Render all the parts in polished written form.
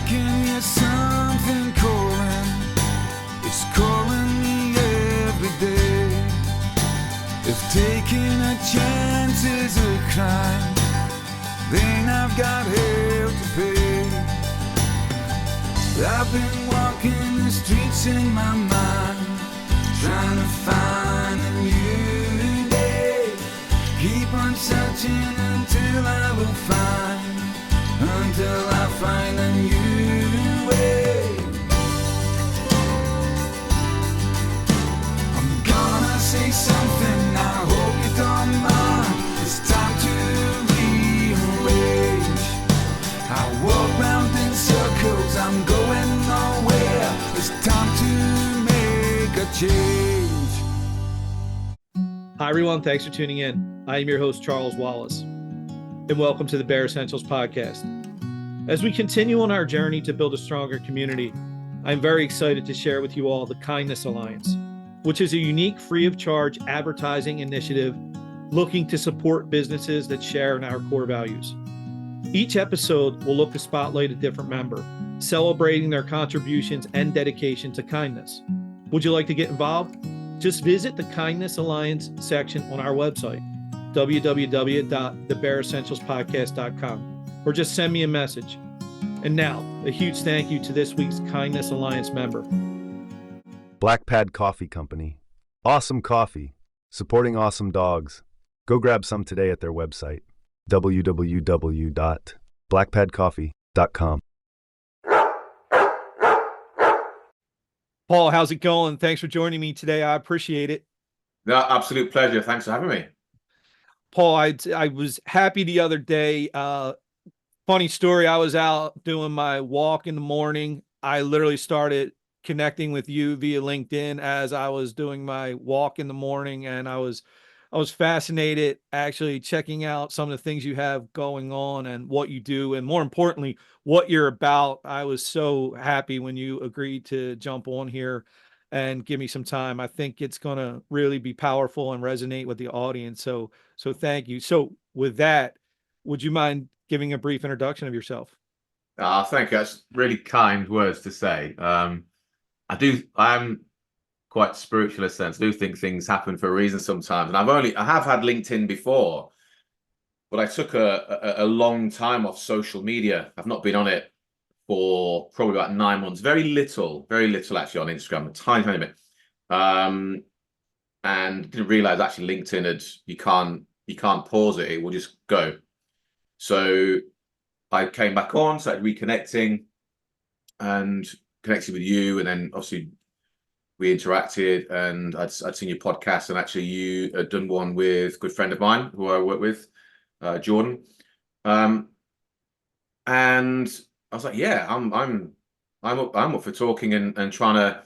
can hear something calling. It's calling me every day. If taking a chance is a crime, then I've got hell to pay. I've been walking the streets in my mind, trying to find a new day. Keep on searching until I will find, until I find a new way. I'm gonna say something, I hope you don't mind. It's time to rearrange. I walk round in circles, I'm going nowhere. It's time to make a change. Hi everyone, thanks for tuning in. I am your host, Charles Wallace, and welcome to the Bare Essentials podcast. As we continue on our journey to build a stronger community, I'm very excited to share with you all the Kindness Alliance, which is a unique free of charge advertising initiative looking to support businesses that share in our core values. Each episode will look to spotlight a different member, celebrating their contributions and dedication to kindness. Would you like to get involved? Just visit the Kindness Alliance section on our website, www.thebareessentialspodcast.com, or just send me a message. And now, a huge thank you to this week's Kindness Alliance member. Black Pad Coffee Company. Awesome coffee, supporting awesome dogs. Go grab some today at their website, www.blackpadcoffee.com. Paul, how's it going? Thanks for joining me today. I appreciate it. No, absolute pleasure. Thanks for having me. Paul, I was happy the other day. Funny story, I was out doing my walk in the morning. I literally started connecting with you via LinkedIn as I was doing my walk in the morning, and I was fascinated actually checking out some of the things you have going on and what you do, and more importantly, what you're about. I was so happy when you agreed to jump on here and give me some time. I think it's going to really be powerful and resonate with the audience. So thank you. So with that, would you mind giving a brief introduction of yourself? Thank you. That's really kind words to say. I am quite spiritual in a sense. I do think things happen for a reason sometimes. And I have had LinkedIn before, but I took a long time off social media. I've not been on it for probably about 9 months. Very little actually on Instagram, a tiny bit. And didn't realize actually LinkedIn you can't pause it. It will just go. So I came back on, started reconnecting and connected with you. And then obviously we interacted, and I'd seen your podcast, and actually you had done one with a good friend of mine who I work with, Jordan. And I was like, yeah, I'm up for talking and trying to.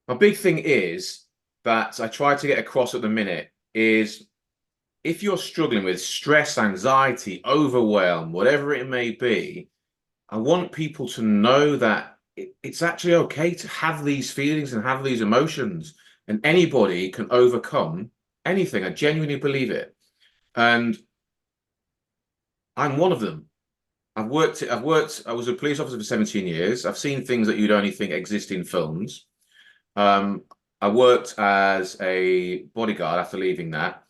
My big thing is that I try to get across at the minute is, if you're struggling with stress, anxiety, overwhelm, whatever it may be, I want people to know that it's actually okay to have these feelings and have these emotions, and anybody can overcome anything. I genuinely believe it. And I'm one of them. I was a police officer for 17 years. I've seen things that you'd only think exist in films. I worked as a bodyguard after leaving that,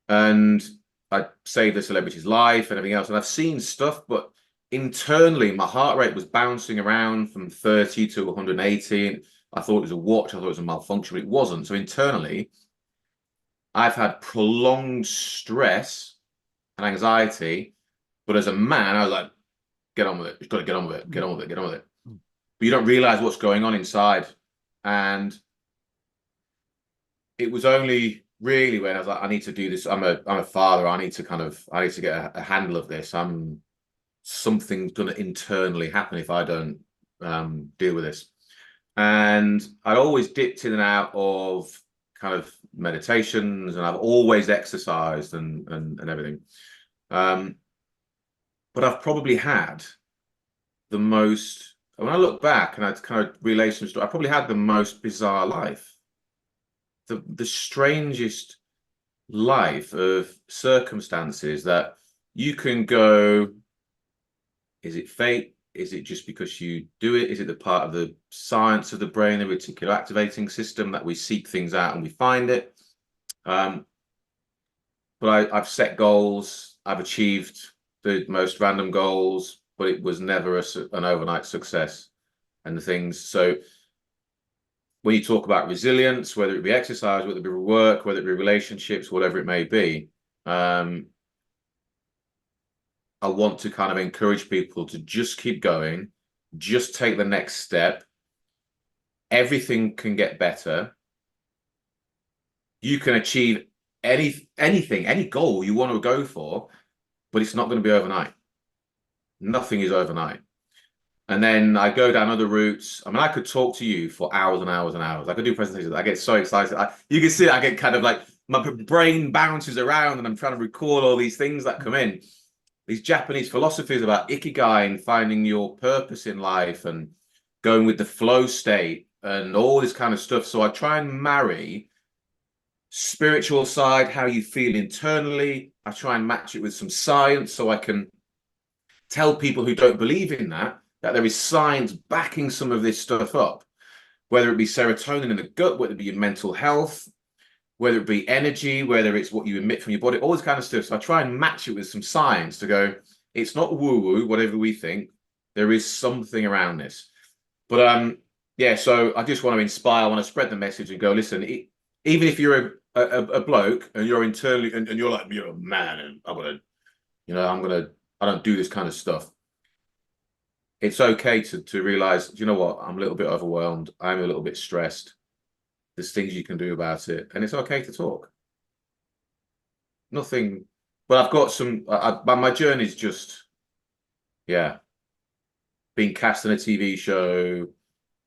and I saved a celebrity's life and everything else. And I've seen stuff, but internally, my heart rate was bouncing around from 30 to 180. I thought it was a watch. I thought it was a malfunction, but it wasn't. So internally, I've had prolonged stress and anxiety. But as a man, I was like, get on with it. You've got to get on with it. Get on with it. Get on with it. But you don't realize what's going on inside. And it was only really when I was like, I need to do this. I'm a father. I need to get a handle of this. Something's going to internally happen if I don't deal with this. And I always dipped in and out of kind of meditations, and I've always exercised and everything. But I've probably had the most, when I look back and I kind of relay some stuff, I probably had the most bizarre life. The strangest life of circumstances that you can go, is it fate? Is it just because you do it? Is it the part of the science of the brain, the reticular activating system, that we seek things out and we find it? But I've set goals. I've achieved the most random goals, but it was never an overnight success. And the things. So when you talk about resilience, whether it be exercise, whether it be work, whether it be relationships, whatever it may be, I want to kind of encourage people to just keep going, just take the next step. Everything can get better. You can achieve anything, any goal you want to go for, but it's not going to be overnight. Nothing is overnight. And then I go down other routes. I mean, I could talk to you for hours and hours and hours. I could do presentations. I get so excited. You can see I get kind of like my brain bounces around and I'm trying to recall all these things that come in. These Japanese philosophies about ikigai and finding your purpose in life and going with the flow state and all this kind of stuff. So I try and marry spiritual side, how you feel internally. I try and match it with some science so I can tell people who don't believe in that there is science backing some of this stuff up, whether it be serotonin in the gut, whether it be your mental health, whether it be energy, whether it's what you emit from your body, all this kind of stuff. So I try and match it with some science to go, it's not woo-woo, whatever we think. There is something around this. But yeah, so I just want to inspire, I want to spread the message and go, listen, even if you're a bloke and you're internally, and you're like, you're a man and I don't do this kind of stuff. It's okay to realize, you know what, I'm a little bit overwhelmed. I'm a little bit stressed. There's things you can do about it. And it's okay to talk. Nothing, but I've got some, my journey's just, yeah, being cast in a TV show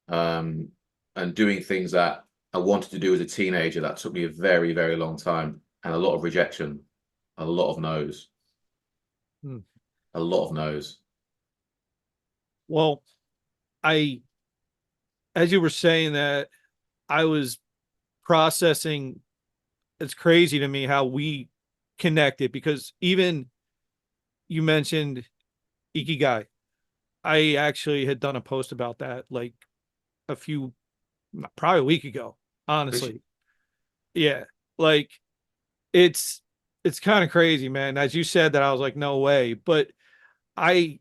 and doing things that I wanted to do as a teenager. That took me a very, very long time and a lot of rejection, a lot of no's, a lot of no's. Well, as you were saying that, I was processing. It's crazy to me how we connected, because even you mentioned ikigai. I actually had done a post about that like probably a week ago, honestly. Yeah. Like it's kind of crazy, man. As you said that, I was like, no way. But I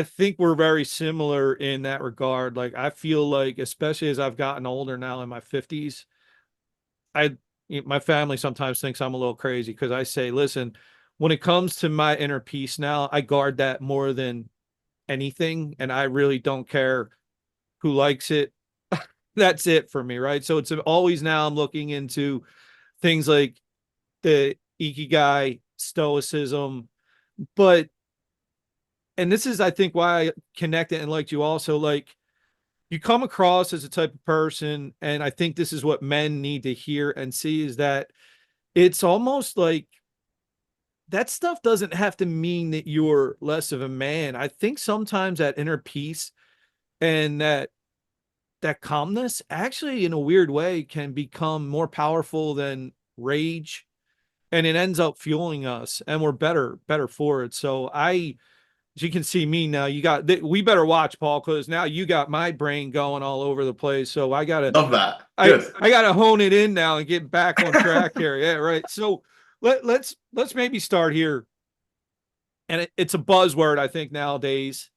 think we're very similar in that regard. Like, I feel like, especially as I've gotten older now in my 50s, my family sometimes thinks I'm a little crazy because I say, listen, when it comes to my inner peace now, I guard that more than anything. And I really don't care who likes it. That's it for me. Right. So it's always, now I'm looking into things like the ikigai, stoicism, and this is, I think, why I connected and liked you also. Like, you come across as a type of person, and I think this is what men need to hear and see, is that it's almost like that stuff doesn't have to mean that you're less of a man. I think sometimes that inner peace and that calmness actually, in a weird way, can become more powerful than rage, and it ends up fueling us, and we're better for it. So as you can see me now, we better watch, Paul, because now you got my brain going all over the place. So I Love that. Good. I gotta hone it in now and get back on track here. Yeah, right. So let's maybe start here. And it's a buzzword, I think, nowadays.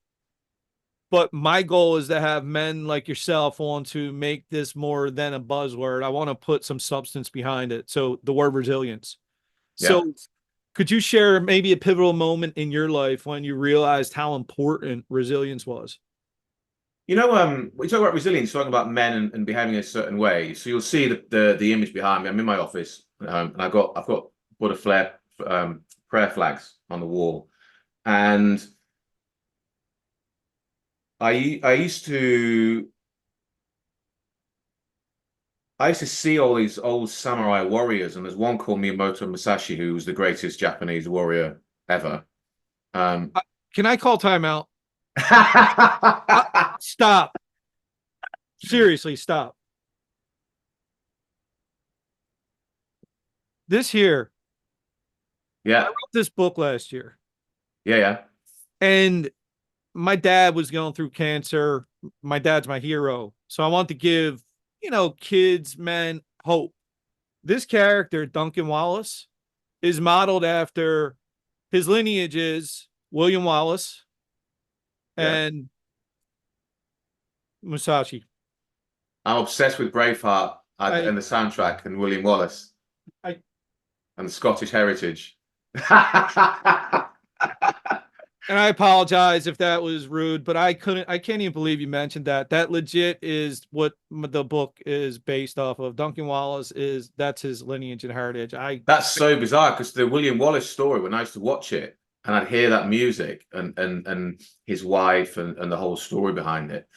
But my goal is to have men like yourself on to make this more than a buzzword. I want to put some substance behind it. So the word resilience. So Yeah. could you share maybe a pivotal moment in your life when you realized how important resilience was? We talk about resilience, talking about men and behaving a certain way. So you'll see the image behind me. I'm in my office, and I've got butterfly prayer flags on the wall, and I used to see all these old samurai warriors, and there's one called Miyamoto Musashi who was the greatest Japanese warrior ever. Can I call timeout? Stop. Seriously, stop. This here. Yeah. I wrote this book last year. Yeah. And my dad was going through cancer. My dad's my hero. So I want to give, kids, men hope. This character, Duncan Wallace, is modeled after his lineage is William Wallace Yeah. and Musashi. I'm obsessed with Braveheart I, and the soundtrack and William Wallace I, and the Scottish heritage. and I apologize if that was rude, but I can't even believe you mentioned that. That legit is what the book is based off of. Duncan Wallace that's his lineage and heritage. That's so bizarre because the William Wallace story, when I used to watch it and I'd hear that music and his wife and the whole story behind it,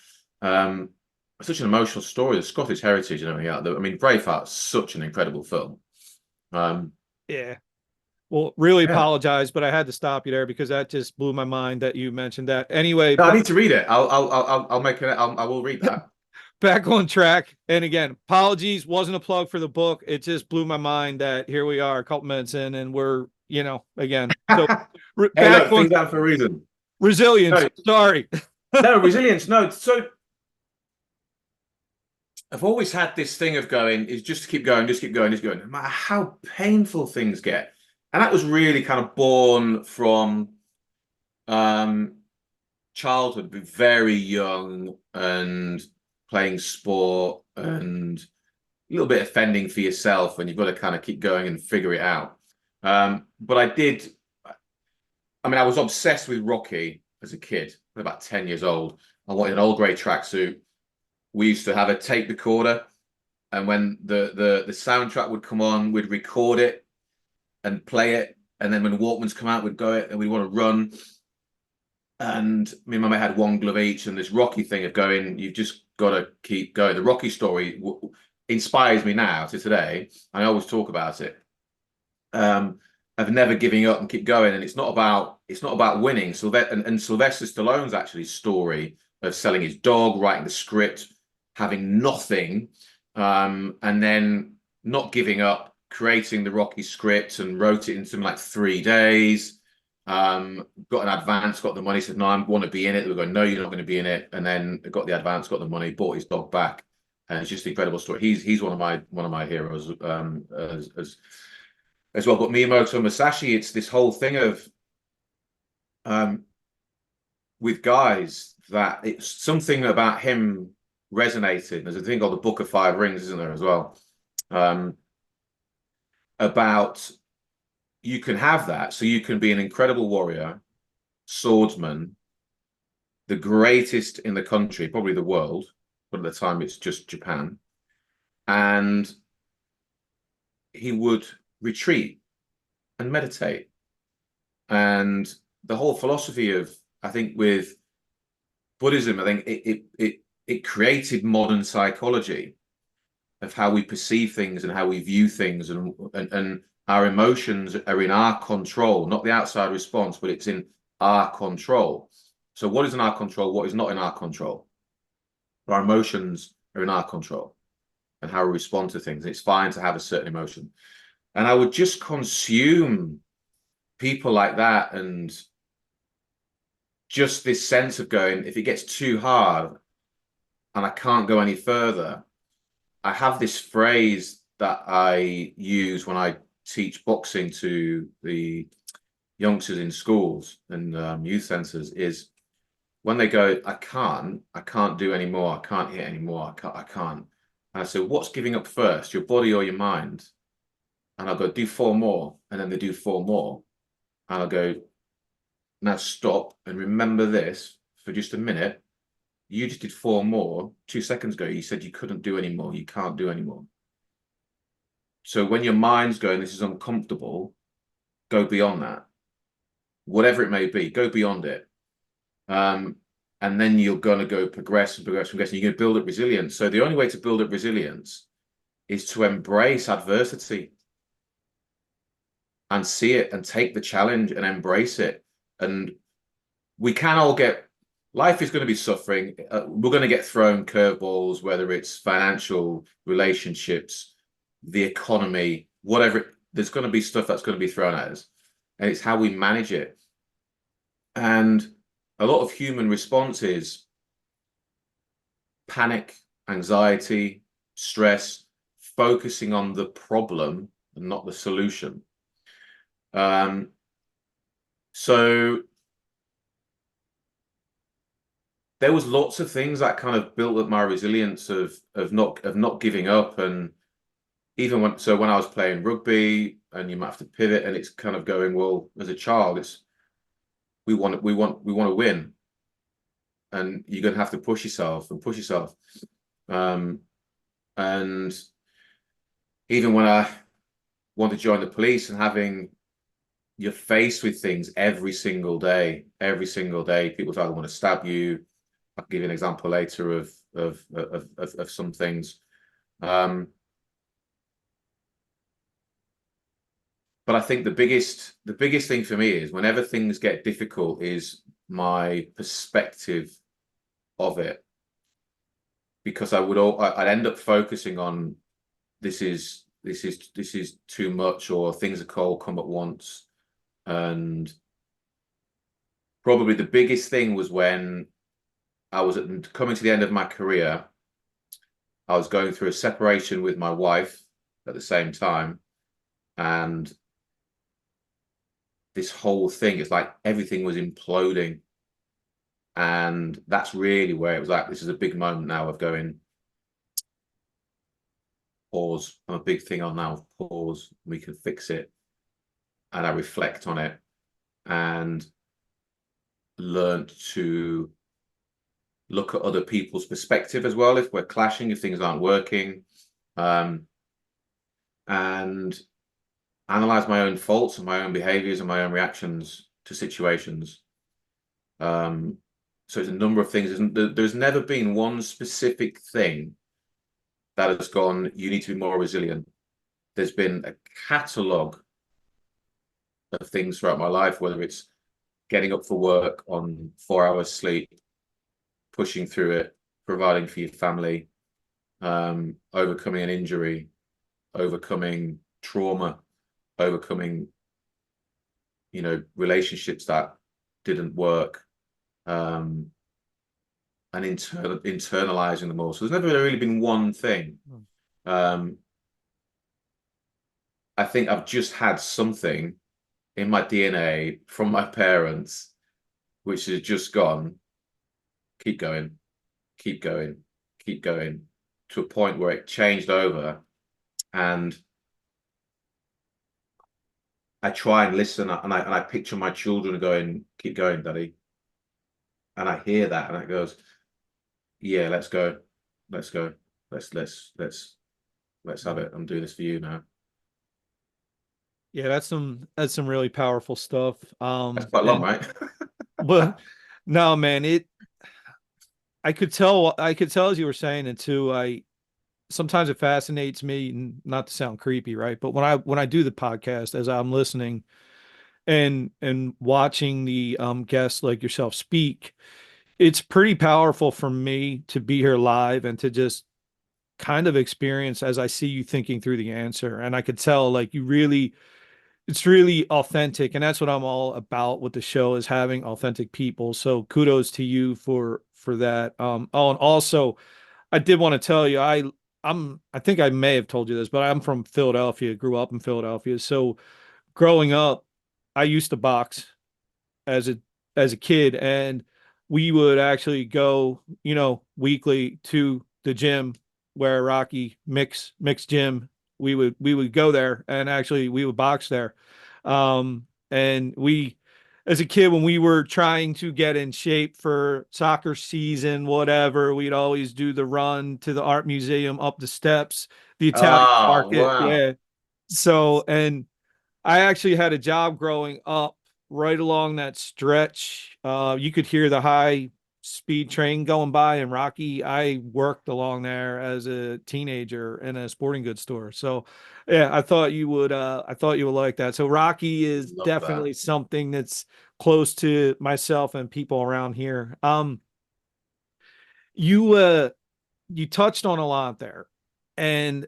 such an emotional story, the Scottish heritage and everything else. I mean, Braveheart's such an incredible film. Yeah. Well, really Yeah. apologize, but I had to stop you there because that just blew my mind that you mentioned that. Anyway, No, I need to read it. I'll make it. I will read that. back on track. And again, apologies, wasn't a plug for the book. It just blew my mind that here we are a couple minutes in and we're, again. So Hey, back look, on things happen for a reason. resilience. No. Sorry. No, resilience. No, so I've always had this thing of going is just keep going, just keep going, just going, no matter how painful things get. And that was really kind of born from childhood, very young and playing sport and a little bit offending for yourself when you've got to kind of keep going and figure it out. But I was obsessed with Rocky as a kid, about 10 years old. I wanted an old grey tracksuit. We used to have a tape recorder, and when the soundtrack would come on, we'd record it and play it. And then when Walkmans come out, we'd go it and we'd want to run. And me and my mate had one glove each, and this Rocky thing of going, you've just got to keep going. The Rocky story inspires me now to today. I always talk about it. Of never giving up and keep going. And it's not about winning. So that and Sylvester Stallone's actually story of selling his dog, writing the script, having nothing, and then not giving up, creating the Rocky script and wrote it in something like 3 days. Got an advance, got the money, said, no, I want to be in it. They were going, no, you're not going to be in it. And then got the advance, got the money, bought his dog back. And it's just an incredible story. He's one of my heroes as well. But Miyamoto Musashi, it's this whole thing of with guys that it's something about him resonated. There's a thing called the Book of Five Rings, isn't there, as well? About you can have that, so you can be an incredible warrior, swordsman, the greatest in the country, probably the world, but at the time it's just Japan, and he would retreat and meditate. And the whole philosophy of, I think, with Buddhism, I think it created modern psychology of how we perceive things and how we view things, and our emotions are in our control, not the outside response, but it's in our control. So what is in our control? What is not in our control? Our emotions are in our control and how we respond to things. It's fine to have a certain emotion. And I would just consume people like that, and just this sense of going, if it gets too hard and I can't go any further, I have this phrase that I use when I teach boxing to the youngsters in schools and youth centers, is when they go, I can't do anymore, I can't hit anymore, I can't. And I say, what's giving up first, your body or your mind? And I'll go, do 4 more. And then they do 4 more. And I'll go, now stop and remember this for just a minute. You just did 4 more. 2 seconds ago, you said you couldn't do anymore. You can't do anymore. So when your mind's going, this is uncomfortable, go beyond that. Whatever it may be, go beyond it. And then you're going to go progress and progress and progress. And you're going to build up resilience. So the only way to build up resilience is to embrace adversity and see it and take the challenge and embrace it. And we can all get, life is going to be suffering. We're going to get thrown curveballs, whether it's financial, relationships, the economy, whatever. There's going to be stuff that's going to be thrown at us. And it's how we manage it. And a lot of human response is panic, anxiety, stress, focusing on the problem and not the solution. So there was lots of things that kind of built up my resilience of not giving up. And even when I was playing rugby, and you might have to pivot, and it's kind of going, well, as a child, it's we want to win, and you're going to have to push yourself and push yourself. And even when I want to join the police, and having you're faced with things every single day, people either want to stab you. I'll give you an example later of some things. But I think the biggest thing for me is whenever things get difficult is my perspective of it, because I'd end up focusing on this is too much, or things are cold come at once. And probably the biggest thing was when I was coming to the end of my career. I was going through a separation with my wife at the same time, and this whole thing, it's like everything was imploding. And that's really where it was like, this is a big moment now of going, pause. I'm a big thing on now, pause, we can fix it. And I reflect on it and learned to look at other people's perspective as well, if we're clashing, if things aren't working, and analyze my own faults and my own behaviors and my own reactions to situations. So it's a number of things. There's never been one specific thing that has gone, you need to be more resilient. There's been a catalogue of things throughout my life, whether it's getting up for work on 4 hours sleep, pushing through it, providing for your family, overcoming an injury, overcoming trauma, overcoming, relationships that didn't work, and internalizing them all. So there's never really been one thing. I think I've just had something in my DNA from my parents, which has just gone, keep going, keep going, keep going, to a point where it changed over. And I try and listen, and I picture my children going, keep going, Daddy. And I hear that, and it goes, yeah, let's go, let's go, let's have it. I'm doing this for you now. Yeah, that's some really powerful stuff. That's quite long, right? But no, man, I could tell as you were saying it too. Sometimes it fascinates me, not to sound creepy, right? But when I do the podcast, as I'm listening and watching the guests like yourself speak, it's pretty powerful for me to be here live and to just kind of experience as I see you thinking through the answer. And I could tell like it's really authentic. And that's what I'm all about with the show, is having authentic people. So kudos to you for that. And also I did want to tell you, I think I may have told you this, but I'm from Philadelphia, grew up in Philadelphia. So growing up, I used to box as a kid, and we would actually go, weekly to the gym where Rocky mix gym. We would go there, and actually we would box there. And we, as a kid, when we were trying to get in shape for soccer season, whatever, we'd always do the run to the art museum, up the steps, the Italian market. Wow. Yeah. So, and I actually had a job growing up right along that stretch. You could hear the high speed train going by in Rocky. I worked along there as a teenager in a sporting goods store. So yeah, I thought you would like that. So Rocky is Love definitely that. something that's close to myself and people around here. You touched on a lot there, and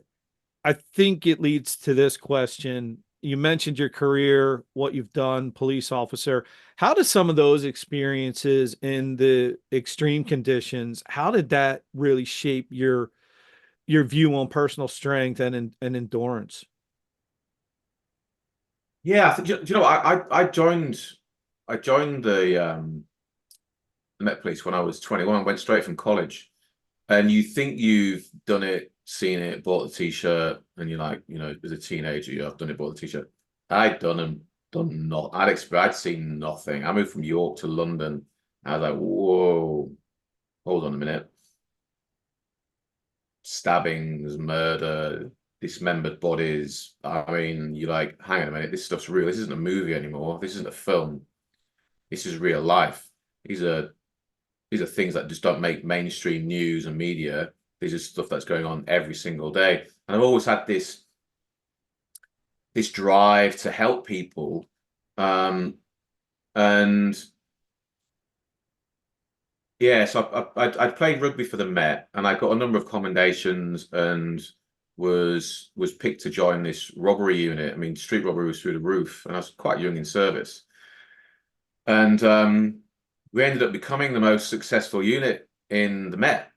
I think it leads to this question. You mentioned your career, what you've done, police officer. How did some of those experiences in the extreme conditions, how did that really shape your view on personal strength and endurance? Yeah, I think, do you know what? I joined the Met Police when I was 21. Went straight from college, and you think you've done it, seen it, bought the t-shirt, and you're like, as a teenager, I've done it, bought the t-shirt. I'd done not. I'd seen nothing. I moved from York to London. I was like, whoa, hold on a minute. Stabbings, murder, dismembered bodies. I mean, you're like, hang on a minute, this stuff's real. This isn't a movie anymore. This isn't a film. This is real life. These are things that just don't make mainstream news and media. These are stuff that's going on every single day. And I've always had this drive to help people. And yeah, so I'd played rugby for the Met, and I got a number of commendations, and was picked to join this robbery unit. I mean, street robbery was through the roof, and I was quite young in service. And we ended up becoming the most successful unit in the Met.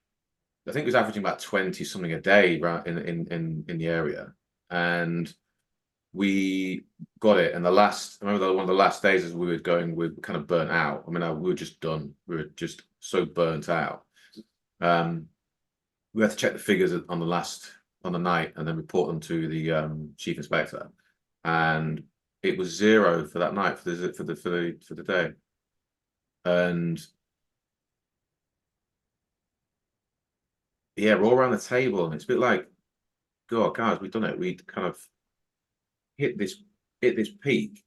I think it was averaging about 20 something a day right in the area. And we got it. And I remember one of the last days as we were going, we were kind of burnt out. I mean, we were just done. We were just so burnt out. We had to check the figures on the night and then report them to the chief inspector. And it was 0 for that night, for the day. And yeah, we're all around the table, and it's a bit like, God, guys, we've done it. We kind of hit this peak,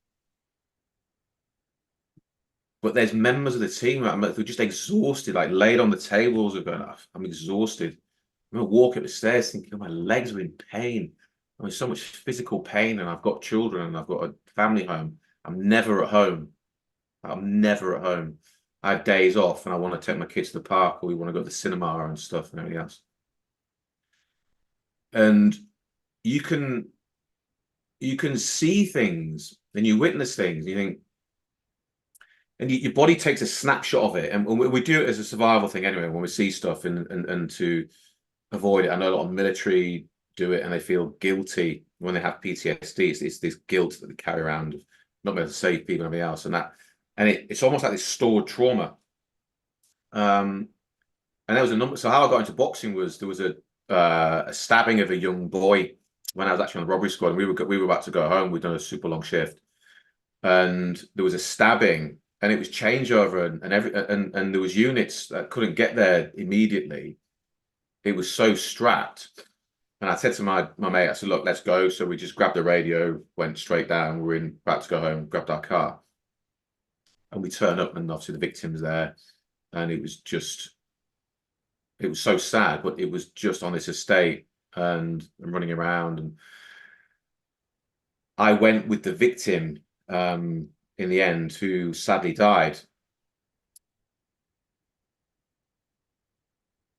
but there's members of the team who are just exhausted, like laid on the tables, are going, I'm exhausted. I'm gonna walk up the stairs thinking, oh, my legs are in pain. I'm in so much physical pain, and I've got children, and I've got a family home. I'm never at home. I'm never at home. I have days off, and I want to take my kids to the park, or we want to go to the cinema and stuff and everything else. And you can see things, and you witness things, you think, and your body takes a snapshot of it. And we do it as a survival thing anyway, when we see stuff, and to avoid it. I know a lot of military do it, and they feel guilty when they have PTSD. It's this guilt that they carry around, not being able to save people and everything else, and it's almost like this stored trauma. And there was a number. So how I got into boxing was, there was a stabbing of a young boy when I was actually on the robbery squad, and we were about to go home. We'd done a super long shift, and there was a stabbing, and it was changeover, and there was units that couldn't get there immediately. It was so strapped. And I said to my mate, I said, look, let's go. So we just grabbed the radio, went straight down. We were about to go home, grabbed our car. And we turned up, and obviously the victim's there. And it was so sad, but it was just on this estate, and running around. And I went with the victim in the end, who sadly died.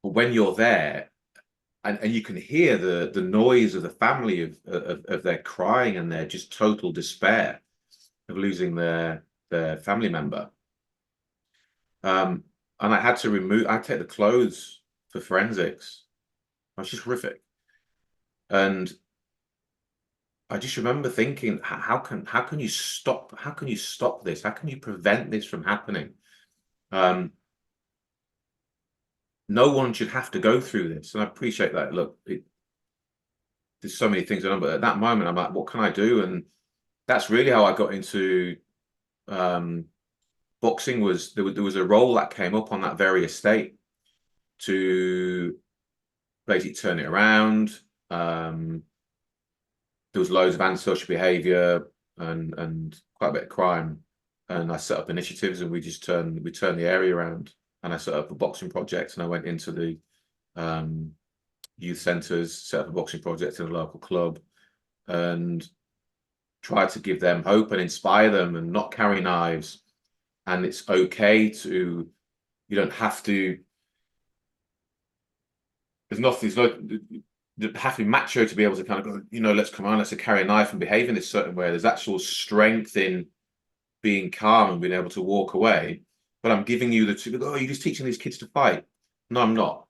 But when you're there, and you can hear the noise of the family of their crying and their just total despair of losing their family member. And I had to take the clothes for forensics. It was just horrific. And I just remember thinking, how can you stop this? How can you prevent this from happening? No one should have to go through this. And I appreciate that. Look, there's so many things going on, but at that moment, I'm like, what can I do? And that's really how I got into boxing. There was a role that came up on that very estate to basically turn it around. There was loads of antisocial behavior and quite a bit of crime. And I set up initiatives, and we turned the area around. And I set up a boxing project, and I went into the youth centres, set up a boxing project in a local club, and tried to give them hope and inspire them, and not carry knives. And it's okay you don't have to. You have to be macho to be able to kind of go, let's come on, let's carry a knife and behave in this certain way. There's actual strength in being calm and being able to walk away, but I'm giving you the, oh, you're just teaching these kids to fight. No, I'm not.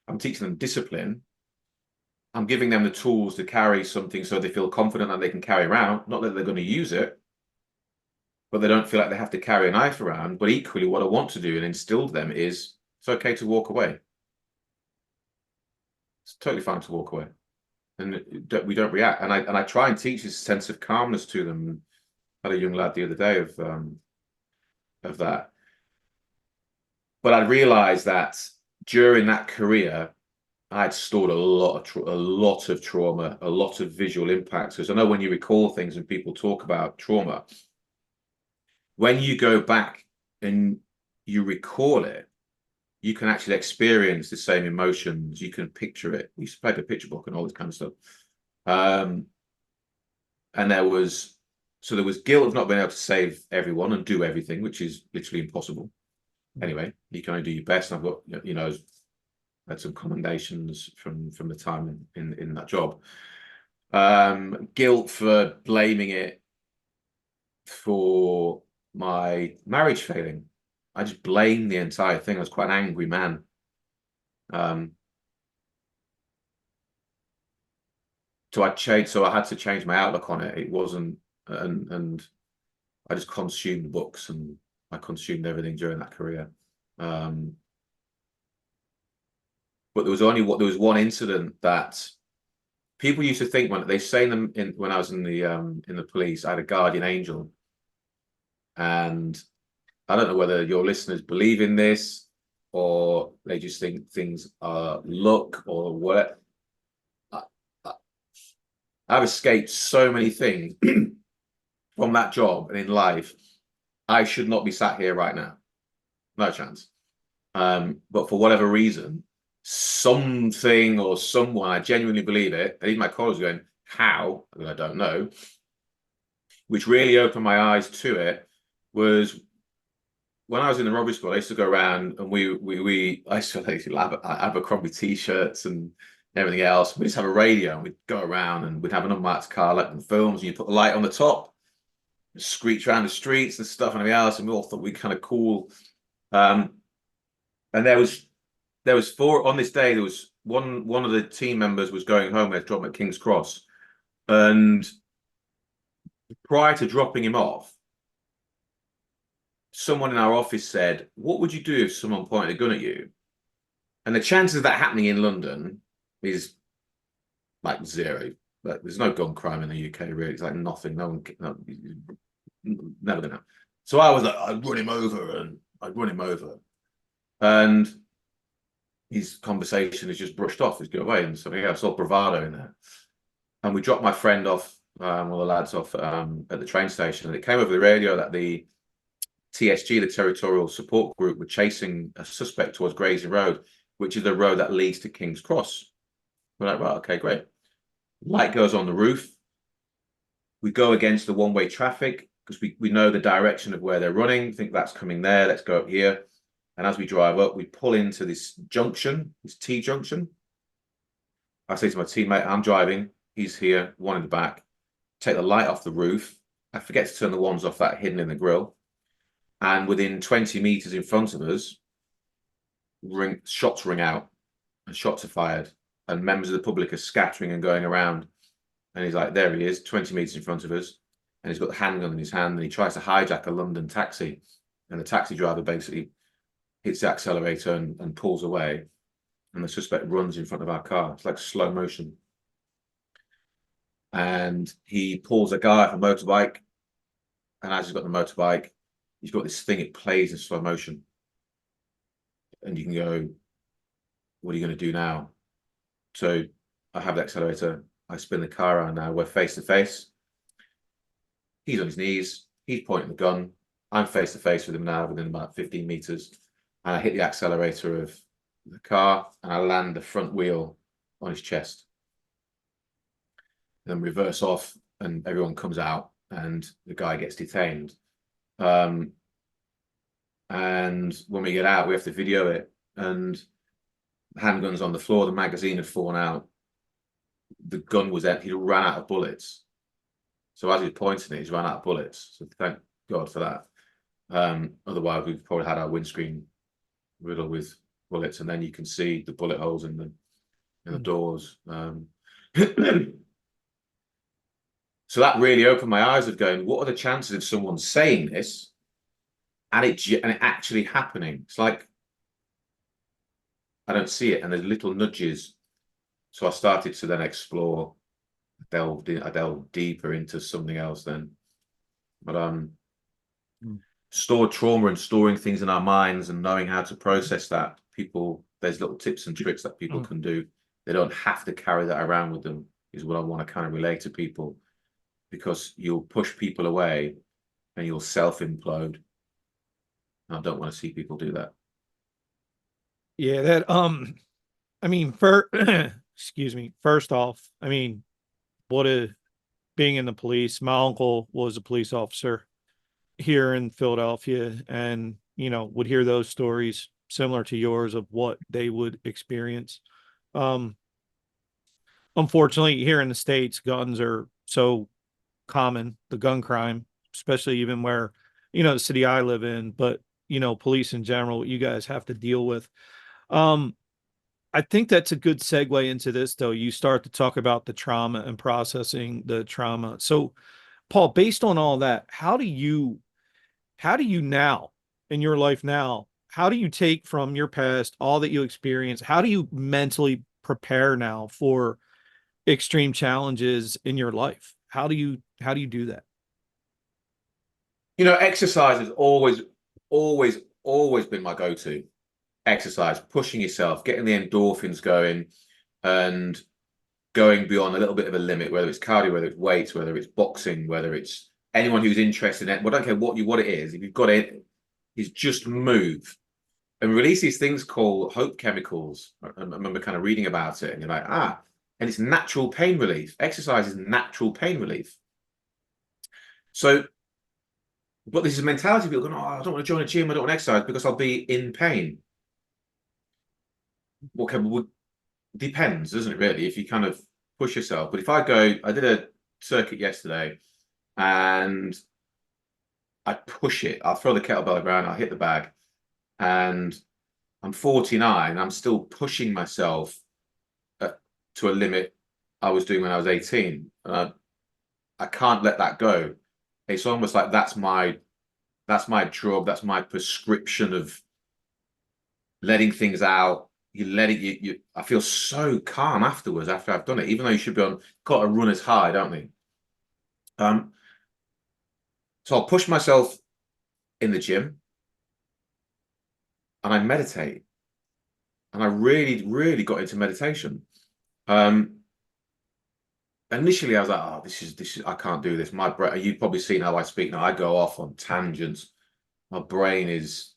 I'm teaching them discipline. I'm giving them the tools to carry something so they feel confident that they can carry around. Not that they're going to use it, but they don't feel like they have to carry a knife around. But equally, what I want to do and instill them is it's okay to walk away. It's totally fine to walk away. And we don't react. And I try and teach this sense of calmness to them. I had a young lad the other day of that. But I realized that during that career, I'd stored a lot of trauma, a lot of visual impacts. Because I know when you recall things and people talk about trauma, when you go back and you recall it, you can actually experience the same emotions. You can picture it. We used to play the picture book and all this kind of stuff. And there was guilt of not being able to save everyone and do everything, which is literally impossible. Anyway, you can only do your best. And I've got, you know, had some commendations from the time in that job. Guilt for blaming it for my marriage failing. I just blamed the entire thing. I was quite an angry man. So I had to change my outlook on it. It wasn't, and I just consumed books and I consumed everything during that career. But there was one incident that people used to think when they say when I was in the police, I had a guardian angel, and I don't know whether your listeners believe in this or they just think things are luck or what. I've escaped so many things from that job and in life. I should not be sat here right now. No chance. But for whatever reason, something or someone, I genuinely believe it, and even my colleagues going, how? I don't know. Which really opened my eyes to it was when I was in the robbery school. I used to go around and I used to have Abercrombie t-shirts and everything else. We just have a radio and we'd go around and we'd have an unmarked car like in films, and you put the light on the top, screech around the streets and stuff and everything else, and we all thought we kind of cool. And there was four on this day. There was one of the team members was going home. They dropped him at King's Cross, and prior to dropping him off, someone in our office said, "What would you do if someone pointed a gun at you?" And the chances of that happening in London is like zero. But there's no gun crime in the UK, really. It's like nothing. Never gonna happen. So I was like, I'd run him over, and his conversation is just brushed off. He's go away and something else. All bravado in there. And we dropped my friend off, one of the lads off at the train station, and it came over the radio that the TSG, the Territorial Support Group, were chasing a suspect towards Graysing Road, which is the road that leads to King's Cross. We're like, right, okay, great. Light goes on the roof. We go against the one-way traffic because we know the direction of where they're running. Think that's coming there. Let's go up here. And as we drive up, we pull into this junction, this T-junction. I say to my teammate, I'm driving. He's here, one in the back. Take the light off the roof. I forget to turn the ones off that hidden in the grill. And within 20 meters in front of us, shots ring out and shots are fired. And members of the public are scattering and going around. And he's like, there he is, 20 meters in front of us. And he's got the handgun in his hand and he tries to hijack a London taxi. And the taxi driver basically hits the accelerator and pulls away. And the suspect runs in front of our car. It's like slow motion. And he pulls a guy off a motorbike. And as he's got the motorbike, he's got this thing, it plays in slow motion. And you can go, what are you going to do now? So I have the accelerator. I spin the car around now. We're face to face. He's on his knees. He's pointing the gun. I'm face to face with him now within about 15 meters. And I hit the accelerator of the car and I land the front wheel on his chest. Then reverse off and everyone comes out and the guy gets detained. And when we get out, we have to video it. And the handgun's on the floor. The magazine had fallen out. The gun was empty. He ran out of bullets. So as he's pointing it, he's run out of bullets. So God for that. Otherwise, we've probably had our windscreen riddled with bullets, and then you can see the bullet holes in the doors. So that really opened my eyes of going, what are the chances of someone saying this and it actually happening? It's like, I don't see it, and there's little nudges. So I started to then explore, I delved deeper into something else then. But stored trauma and storing things in our minds and knowing how to process that, there's little tips and tricks that people can do. They don't have to carry that around with them, is what I want to kind of relate to people, because you'll push people away and you'll self-implode. I don't want to see people do that. Yeah, that I mean, excuse me. First off, I mean, being in the police. My uncle was a police officer here in Philadelphia, and would hear those stories similar to yours of what they would experience. Unfortunately, here in the States, guns are so common, the gun crime, especially even where, the city I live in, but, police in general, what you guys have to deal with. I think that's a good segue into this, though. You start to talk about the trauma and processing the trauma. So, Paul, based on all that, how do you now in your life now, how do you take from your past all that you experienced? How do you mentally prepare now for extreme challenges in your life? How do you do that? Exercise has always been my go-to. Exercise, pushing yourself, getting the endorphins going, and going beyond a little bit of a limit, whether it's cardio, whether it's weights, whether it's boxing, whether it's anyone who's interested in it. Well, I don't care what it is. If you've got it, is just move and release these things called hope chemicals. I remember kind of reading about it, and you're like, and it's natural pain relief. Exercise is natural pain relief. So, but this is a mentality of people going, I don't want to join a gym, I don't want to exercise because I'll be in pain. Okay, well, depends, doesn't it, really, if you kind of push yourself. But if I did a circuit yesterday and I push it, I'll throw the kettlebell around, I'll hit the bag, and I'm 49, I'm still pushing myself to a limit I was doing when I was 18. I can't let that go. It's almost like that's my drug, that's my prescription of letting things out. You let it, I feel so calm afterwards after I've done it, even though you should be got to run as high, don't we? So I'll push myself in the gym and I meditate. And I really, really got into meditation. Initially I was like, this is, I can't do this. My brain, you've probably seen how I speak now. I go off on tangents. My brain is,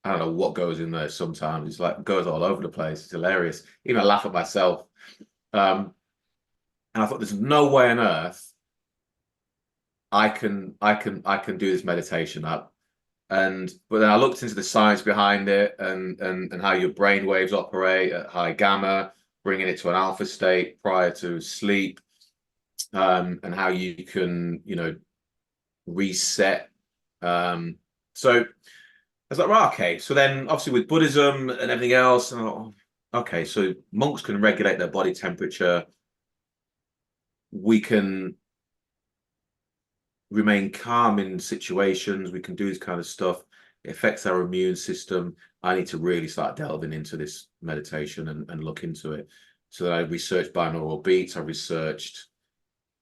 I don't know what goes in there sometimes. It's like, goes all over the place. It's hilarious. Even I laugh at myself. And I thought, there's no way on earth I can do this meditation up. But then I looked into the science behind it and how your brain waves operate at high gamma, bringing it to an alpha state prior to sleep, and how you can, reset. So I was like, right, okay. So then obviously with Buddhism and everything else, and I thought, okay, so monks can regulate their body temperature. We can remain calm in situations. We can do this kind of stuff. It affects our immune system. I need to really start delving into this meditation and look into it. So I researched binaural beats.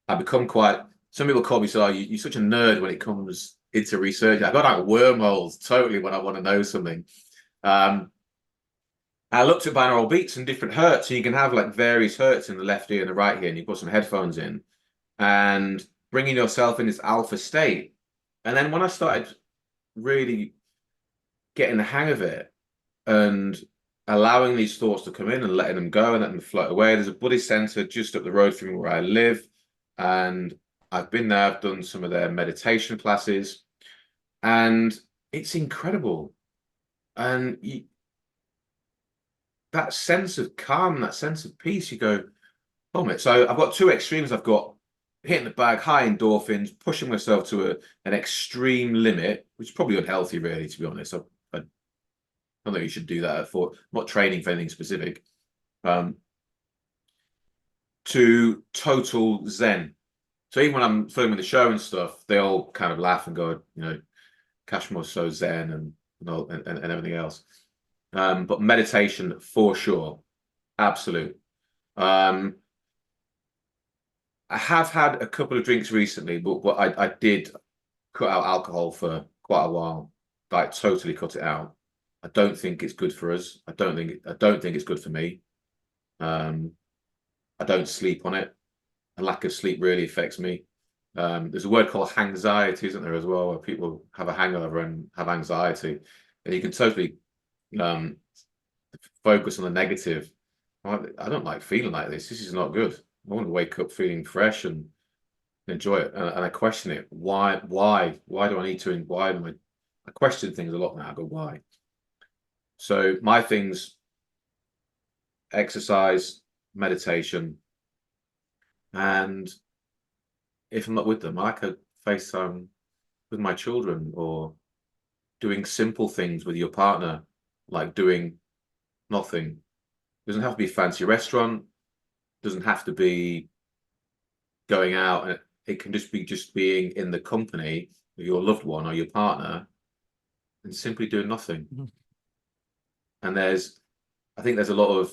I've become quite, some people call me, so you're such a nerd when it comes into research. I got out wormholes totally when I want to know something. I looked at binaural beats and different hertz. So you can have like various hertz in the left ear and the right ear, and you put some headphones in and bringing yourself in this alpha state. And then when I started really getting the hang of it and allowing these thoughts to come in and letting them go and letting them float away, there's a Buddhist center just up the road from where I live. And I've been there, I've done some of their meditation classes, and it's incredible. And that sense of calm, that sense of peace, you go, oh, mate. So I've got two extremes. I've got hitting the bag, high endorphins, pushing myself to an extreme limit, which is probably unhealthy, really, to be honest. I don't think you should do that for not training for anything specific. To total zen. So even when I'm filming the show and stuff, they all kind of laugh and go, you know, Cashmore's so zen and everything else. But meditation for sure, absolute. I have had a couple of drinks recently, but I did cut out alcohol for quite a while. Like totally cut it out. I don't think it's good for us. I don't think it's good for me. I don't sleep on it. A lack of sleep really affects me. There's a word called hangxiety, isn't there, as well, where people have a hangover and have anxiety, and you can totally focus on the negative. I don't like feeling like this. This is not good. I want to wake up feeling fresh and enjoy it. And I question it. Why do I need to? Why am I question things a lot now. I go, why? So my things: exercise, meditation, and if I'm not with them, I like a FaceTime with my children, or doing simple things with your partner, like doing nothing. It doesn't have to be a fancy restaurant. It doesn't have to be going out. And it can just be being in the company of your loved one or your partner and simply doing nothing. Mm-hmm. And I think there's a lot of,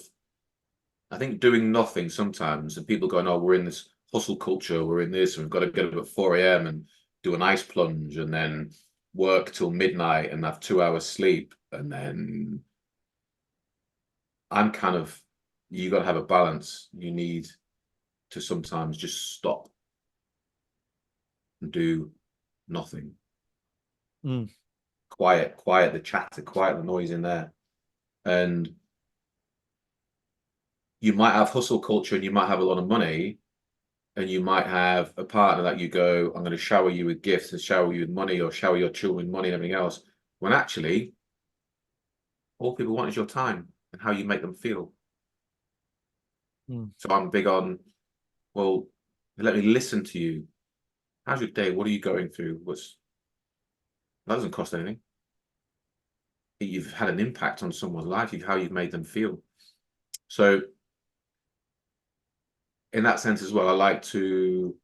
doing nothing sometimes, and people going, oh, we're in this hustle culture, we're in this, and we've got to get up at 4 a.m. and do an ice plunge and then work till midnight and have 2 hours sleep. And then I'm kind of, you got to have a balance. You need to sometimes just stop and do nothing. Quiet the chatter, quiet the noise in there. And you might have hustle culture and you might have a lot of money, and you might have a partner that you go, I'm going to shower you with gifts and shower you with money, or shower your children with money and everything else, when actually all people want is your time and how you make them feel. So I'm big on, well, let me listen to you. How's your day? What are you going through? That doesn't cost anything. You've had an impact on someone's life, how you've made them feel. So in that sense as well, I like to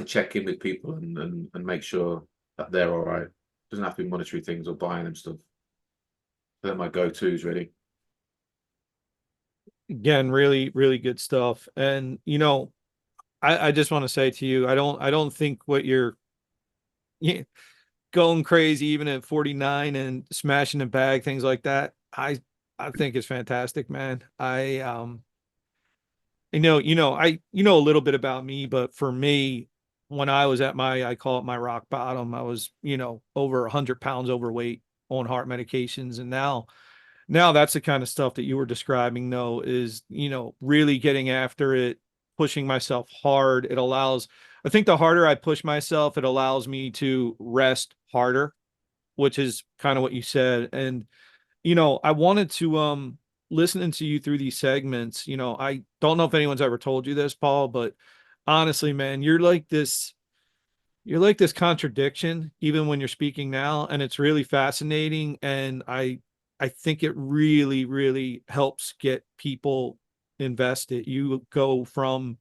check in with people and make sure that they're all right. It doesn't have to be monetary things or buying them stuff. They're my go-tos, really. Again, really, really good stuff. And you know, I just want to say to you, I don't think what you're going crazy even at 49 and smashing the bag, things like that. I think it's fantastic, man. I a little bit about me, but for me, when I was at I call it my rock bottom, I was, over 100 pounds overweight on heart medications. And now that's the kind of stuff that you were describing, though, is, really getting after it, pushing myself hard. I think the harder I push myself, it allows me to rest harder, which is kind of what you said. And, I wanted to, listening to you through these segments, I don't know if anyone's ever told you this, Paul, but honestly, man, you're like this contradiction, even when you're speaking now. And it's really fascinating. And I think it really, really helps get people invested. You go from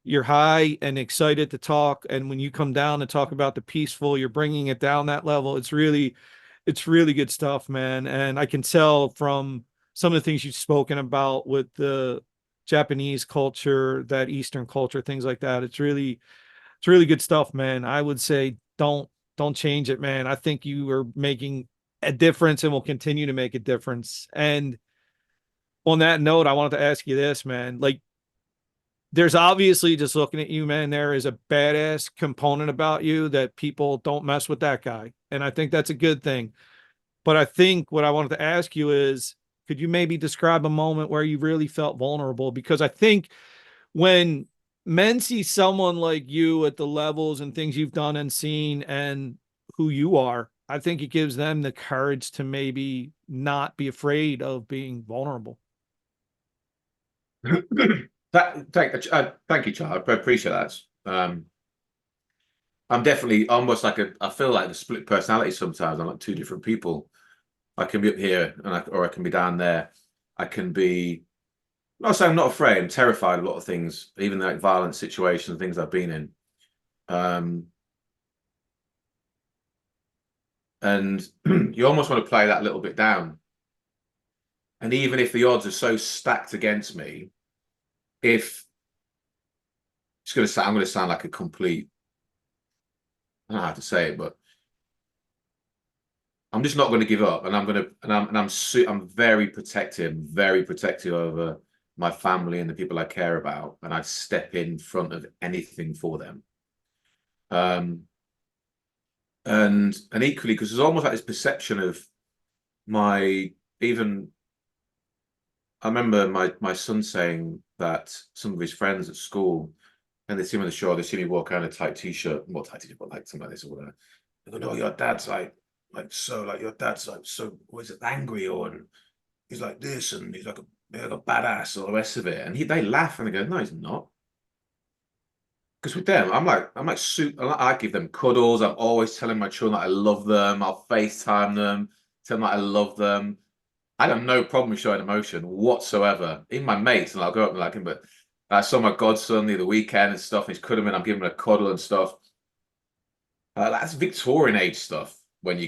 you're high and excited to talk, and when you come down to talk about the peaceful, you're bringing it down that level. It's really good stuff, man. And I can tell from some of the things you've spoken about with the Japanese culture, that Eastern culture, things like that. It's really good stuff, man. I would say don't change it, man. I think you are making a difference and will continue to make a difference. And on that note, I wanted to ask you this, man. Like, there's obviously, just looking at you, man, there is a badass component about you that people don't mess with that guy. And I think that's a good thing. But I think what I wanted to ask you is, could you maybe describe a moment where you really felt vulnerable? Because I think when men see someone like you at the levels and things you've done and seen and who you are, I think it gives them the courage to maybe not be afraid of being vulnerable. Thank you, Charles. I appreciate that. I'm definitely almost like I feel like a split personality sometimes. I'm like two different people. I can be up here or I can be down there. I can be, not saying I'm not afraid, I'm terrified of a lot of things, even like violent situations, things I've been in. And you almost want to play that a little bit down. And even if the odds are so stacked against me, if I'm going to sound like a complete, I don't know how to say it, but I'm just not going to give up, and I'm very protective over my family and the people I care about, and I step in front of anything for them. And equally, because there's almost like this perception of even I remember my son saying that some of his friends at school, and they see me on the show, they see me walk around in a tight t-shirt, not tight t-shirt, but like something like this or whatever. They go, "No, your dad's like your dad's like so was it angry, or he's like this, and he's like a badass, or the rest of it." And they laugh and they go, "No, he's not." Because with them, I'm like I give them cuddles. I'm always telling my children that I love them. I'll FaceTime them, tell them that I love them. I have no problem with showing emotion whatsoever. Even my mates, and I'll go up and like him, but I saw my godson the other weekend and stuff, and he's cuddling, I'm giving him a cuddle and stuff. That's Victorian age stuff where you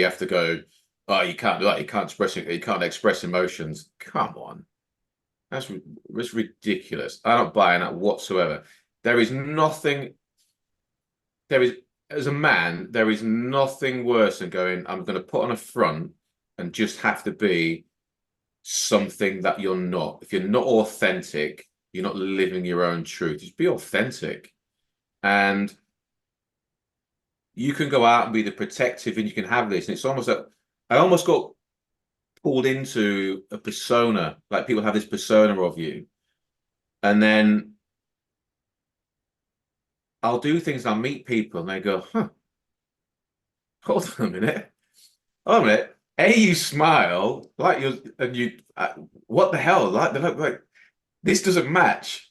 have to go, oh, you can't do that, you can't express emotions. Come on. That's ridiculous. I'm not buying that whatsoever. As a man, there is nothing worse than going, I'm going to put on a front and just have to be something that you're not. If you're not authentic, you're not living your own truth. Just be authentic. And you can go out and be the protective, and you can have this. And it's almost like I almost got pulled into a persona, like people have this persona of you. And then I'll do things, I'll meet people and they go, huh, hold on a minute. Hold on a minute. You smile like what the hell? Like they look like this doesn't match.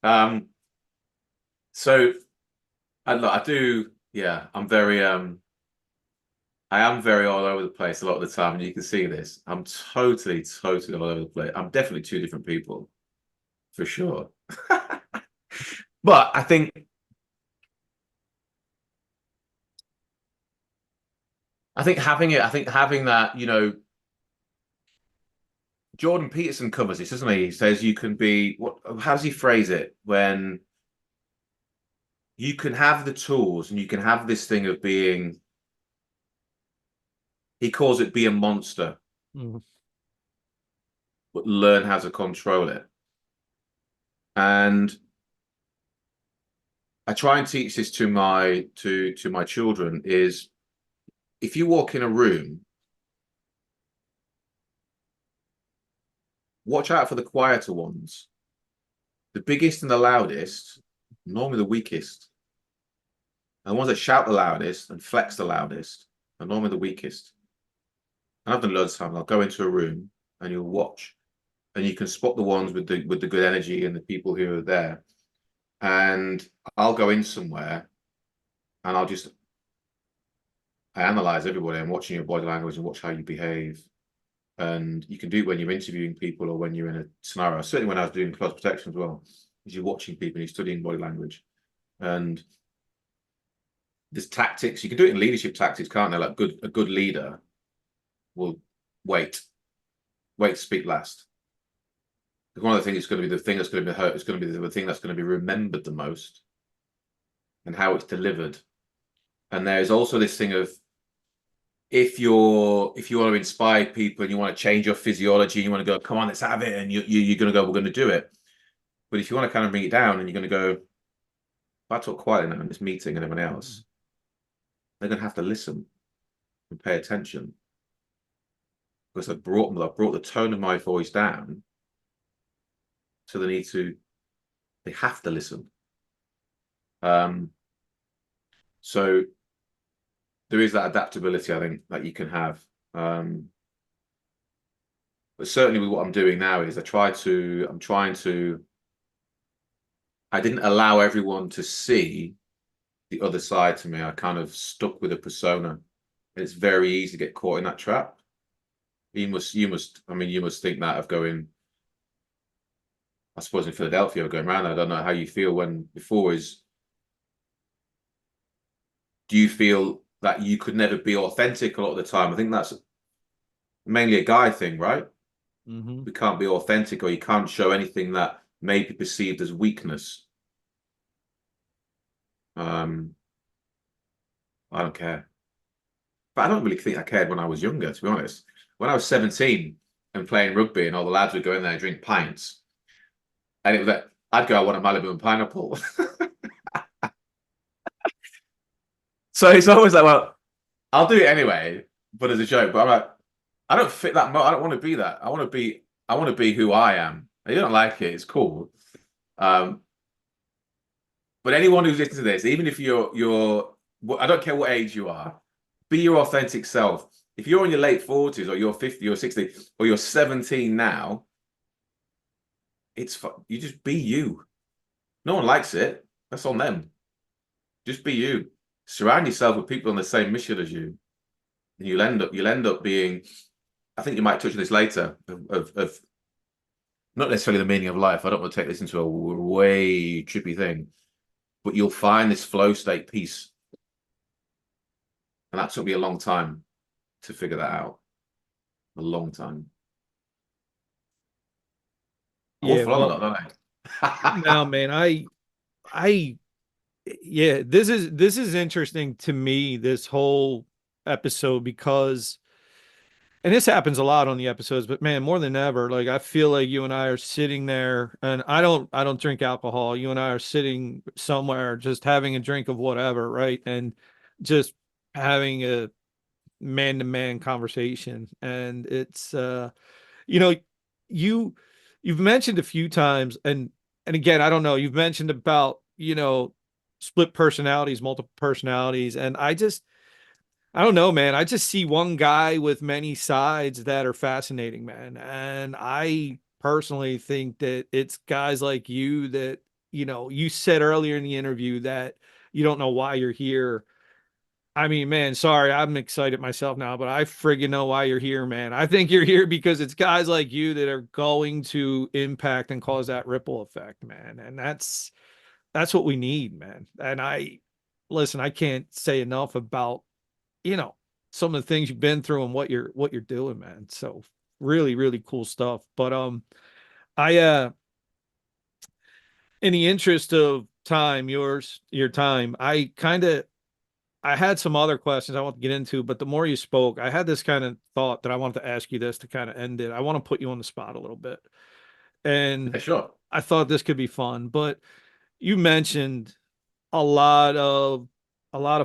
So I do, yeah, I am very all over the place a lot of the time, and you can see this. I'm totally all over the place. I'm definitely two different people, for sure. But I think having that, Jordan Peterson covers this, doesn't he? He says you can be how does he phrase it? When you can have the tools and you can have this thing of being, he calls it be a monster, but learn how to control it. And I try and teach this to my children is if you walk in a room, watch out for the quieter ones. The biggest and the loudest, normally the weakest. And the ones that shout the loudest and flex the loudest are normally the weakest. And I've done loads of times. I'll go into a room and you'll watch, and you can spot the ones with the good energy and the people who are there. And I'll go in somewhere and I analyze everybody. I'm watching your body language and watch how you behave. And you can do it when you're interviewing people or when you're in a scenario. Certainly when I was doing close protection as well, is you're watching people and you're studying body language. And there's tactics. You can do it in leadership tactics, can't they? Like a good leader will wait to speak last. Because one of the things is going to be the thing that's going to be hurt. It's going to be the thing that's going to be remembered the most, and how it's delivered. And there's also this thing of if you want to inspire people and you want to change your physiology, you want to go, come on, let's have it, and you're going to go, we're going to do it. But if you want to kind of bring it down and you're going to go, if I talk quietly now in this meeting and everyone else, they're going to have to listen and pay attention. Because I've brought the tone of my voice down, so they have to listen. So there is that adaptability, I think, that you can have. But certainly with what I'm doing now is I'm trying to I didn't allow everyone to see the other side to me. I kind of stuck with a persona. It's very easy to get caught in that trap. You must, I mean, you must think that of going, I suppose in Philadelphia, going around, I don't know how you feel when before is, do you feel that you could never be authentic a lot of the time? I think that's mainly a guy thing, right? Mm-hmm. We can't be authentic, or you can't show anything that may be perceived as weakness. I don't care. But I don't really think I cared when I was younger, to be honest. When I was 17 and playing rugby and all the lads would go in there and drink pints, and it was like, I'd go, I want a Malibu and pineapple. So it's always like, well, I'll do it anyway, but as a joke. But I'm like, I don't fit that I don't want to be that. I want to be who I am. If you don't like it, it's cool. But anyone who's listening to this, even if you're I don't care what age you are, be your authentic self. If you're in your late 40s or you're 50 or 60 or you're 17 now, you just be you. No one likes it. That's on them. Just be you. Surround yourself with people on the same mission as you. And you'll end up being, I think you might touch on this later, of not necessarily the meaning of life. I don't want to take this into a way trippy thing, but you'll find this flow state peace. And that took me a long time to figure that out. A long time. I Yeah, waffle on a well, lot, don't I? now, man, yeah, this is interesting to me, this whole episode, because, and this happens a lot on the episodes, but man, more than ever, like I feel like you and I are sitting there, and I don't drink alcohol. You and I are sitting somewhere just having a drink of whatever, right? And just having a man-to-man conversation. And it's you know, you you've mentioned a few times, and again, I don't know, you've mentioned about, split personalities, multiple personalities, and I don't know, man. I just see one guy with many sides that are fascinating, man. And I personally think that it's guys like you that, you said earlier in the interview that you don't know why you're here. I mean, man, sorry, I'm excited myself now, but I friggin' know why you're here, man. I think you're here because it's guys like you that are going to impact and cause that ripple effect, man. And that's what we need, man. And listen, I can't say enough about, you know, some of the things you've been through and what you're doing, man. So really, really cool stuff. But I in the interest of time, your time, I had some other questions I want to get into, but the more you spoke, I had this kind of thought that I wanted to ask you this to kind of end it. I want to put you on the spot a little bit. Yeah, And sure. I thought this could be fun, but you mentioned a lot of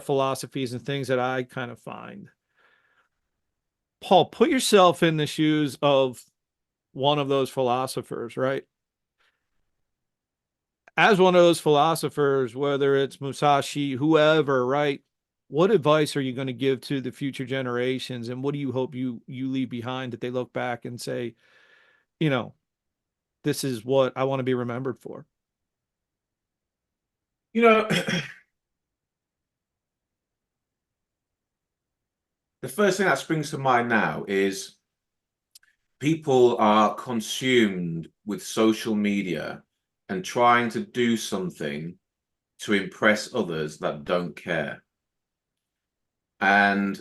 philosophies and things that I kind of find. Paul, put yourself in the shoes of one of those philosophers, right? As one of those philosophers, whether it's Musashi, whoever, right? What advice are you going to give to the future generations, and what do you hope you leave behind that they look back and say, you know, this is what I want to be remembered for? You know, the first thing that springs to mind now is people are consumed with social media and trying to do something to impress others that don't care. And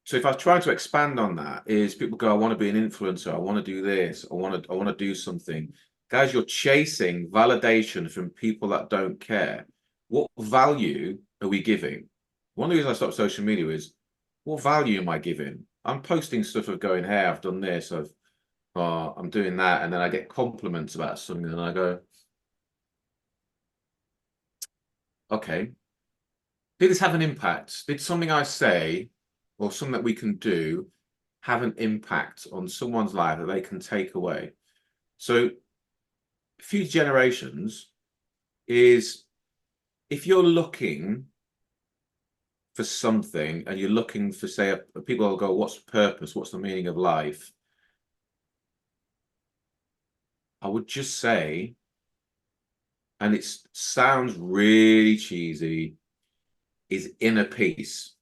so if I try to expand on that, is people go, I want to be an influencer, I want to do this, I want to do something. Guys, you're chasing validation from people that don't care. What value are we giving? One of the reasons I stopped social media is, what value am I giving? I'm posting stuff of going, hey, I've done this, I'm doing that, and then I get compliments about something, and I go, okay, did this have an impact? Did something I say or something that we can do have an impact on someone's life that they can take away? So, future generations is, if you're looking for something and you're looking for, say, people will go, what's purpose? What's the meaning of life? I would just say, and it sounds really cheesy, is inner peace.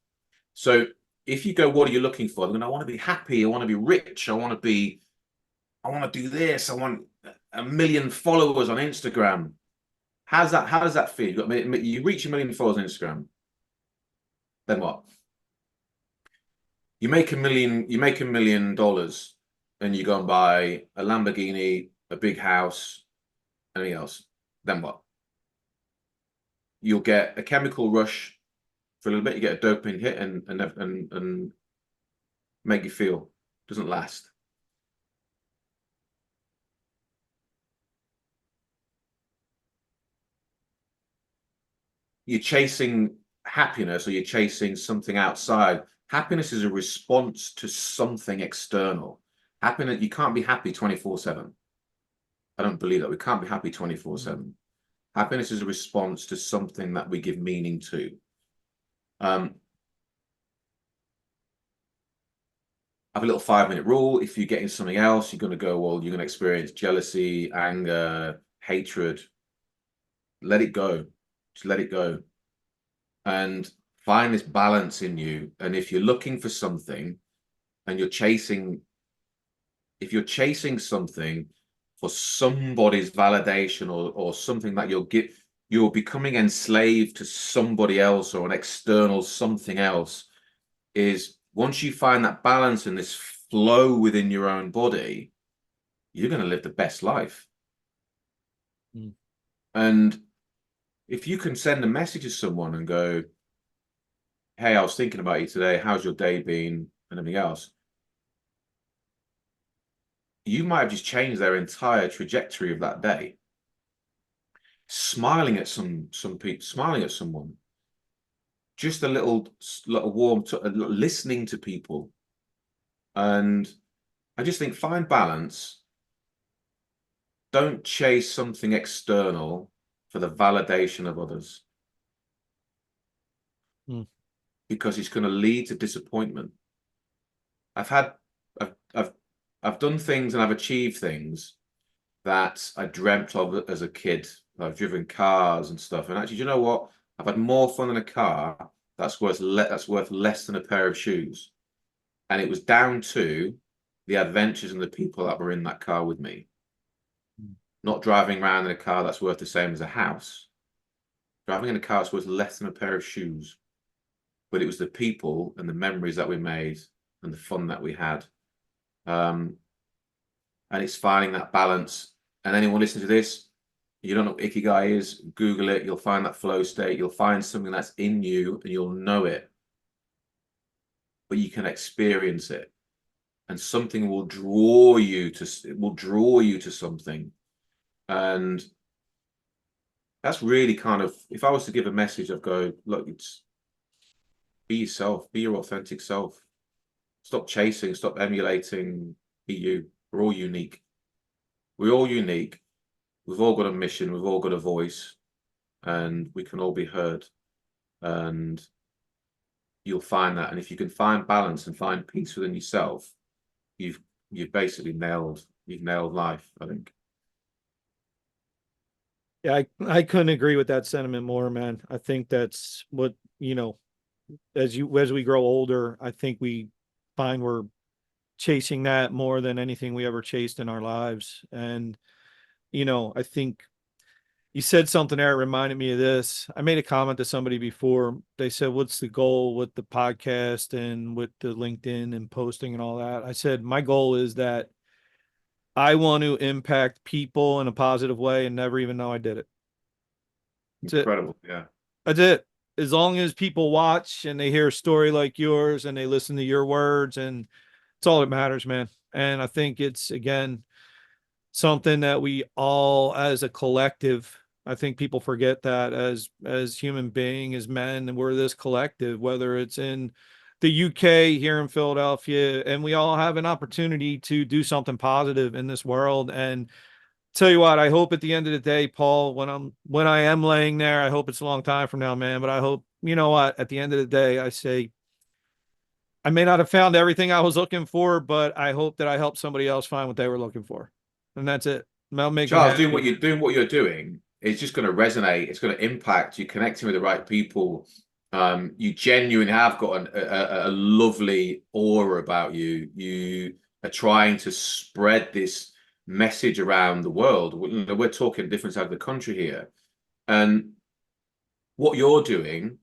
So if you go, what are you looking for? I want to be happy. I want to be rich. I want to do this. I want 1 million followers on Instagram. How does that feel? You reach 1 million followers on Instagram. Then what? You make $1 million, and you go and buy a Lamborghini, a big house, anything else. Then what? You'll get a chemical rush for a little bit. You get a dopamine hit and make you feel. Doesn't last. You're chasing happiness, or you're chasing something outside. Happiness is a response to something external. Happiness, you can't be happy 24/7. I don't believe that. We can't be happy 24/7. Happiness is a response to something that we give meaning to. I have a little 5-minute rule. If you're getting something else, you're going to go, well, you're going to experience jealousy, anger, hatred. Let it go. Just let it go. And find this balance in you. And if you're looking for something and if you're chasing something for somebody's validation, or something that you're becoming enslaved to somebody else or an external something else, is once you find that balance and this flow within your own body, you're going to live the best life. And if you can send a message to someone and go, hey, I was thinking about you today, how's your day been, and everything else, you might have just changed their entire trajectory of that day. Smiling at some people, smiling at someone, just a little warm, listening to people. And I just think, find balance. Don't chase something external for the validation of others, because it's going to lead to disappointment. I've done things and I've achieved things that I dreamt of as a kid. I've driven cars and stuff, and actually, you know what? I've had more fun in a car that's worth less than a pair of shoes, and it was down to the adventures and the people that were in that car with me. Not driving around in a car that's worth the same as a house. Driving in a car that's worth less than a pair of shoes. But it was the people and the memories that we made and the fun that we had. And it's finding that balance. And anyone listening to this, you don't know what Ikigai is, Google it. You'll find that flow state. You'll find something that's in you and you'll know it. But you can experience it. And something will draw you to something. And that's really kind of, if I was to give a message, I'd go, look, it's be yourself, be your authentic self. Stop chasing, stop emulating, be you. We're all unique. We're all unique. We've all got a mission, we've all got a voice, and we can all be heard. And you'll find that. And if you can find balance and find peace within yourself, you've basically nailed life, I think. Yeah, I couldn't agree with that sentiment more, man. I think that's what, as we grow older, I think we find we're chasing that more than anything we ever chased in our lives. And, I think you said something there, it reminded me of this. I made a comment to somebody before. They said, what's the goal with the podcast and with the LinkedIn and posting and all that? I said, my goal is that I want to impact people in a positive way and never even know I did it. That's incredible. it. Yeah. That's it. As long as people watch and they hear a story like yours and they listen to your words, and it's all that matters, man. And I think it's, again, something that we all, as a collective, I think people forget that as human being, as men, and we're this collective, whether it's in the UK, here in Philadelphia, and we all have an opportunity to do something positive in this world. And tell you what, I hope at the end of the day, Paul, when I am laying there, I hope it's a long time from now, man, but I hope, you know what, at the end of the day, I say, I may not have found everything I was looking for, but I hope that I helped somebody else find what they were looking for. And that's it. Charles, doing what you're doing is just going to resonate. It's going to impact. You're connecting with the right people. You genuinely have got a lovely aura about you. You are trying to spread this message around the world. We're talking different sides of the country here. And what you're doing,